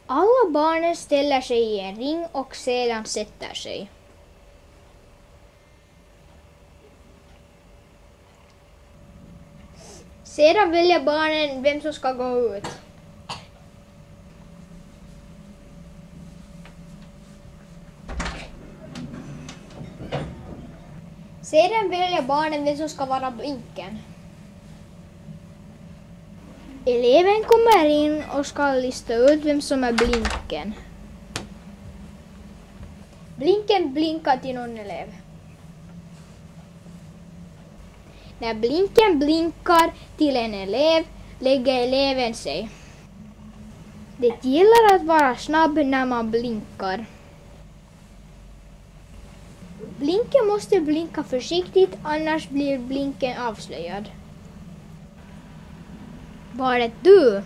Alla barnen ställer sig i en ring och sedan sätter sig. Sedan väljer barnen vem som ska gå ut. Sedan väljer barnen vem som ska vara blinken. Eleven kommer in och ska lista ut vem som är blinken. Blinken blinkar till någon elev. När blinken blinkar till en elev lägger eleven sig. Det gäller att vara snabb när man blinkar. Blinken måste blinka försiktigt, annars blir blinken avslöjad. Var det du?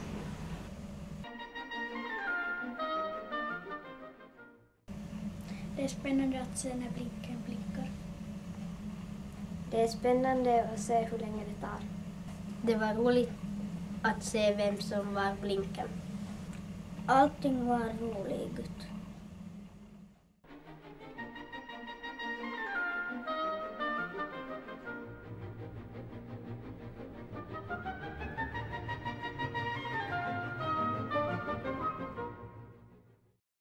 Det är spännande att se när blinken blinkar. Det är spännande att se hur länge det tar. Det var roligt att se vem som var blinken. Allting var roligt.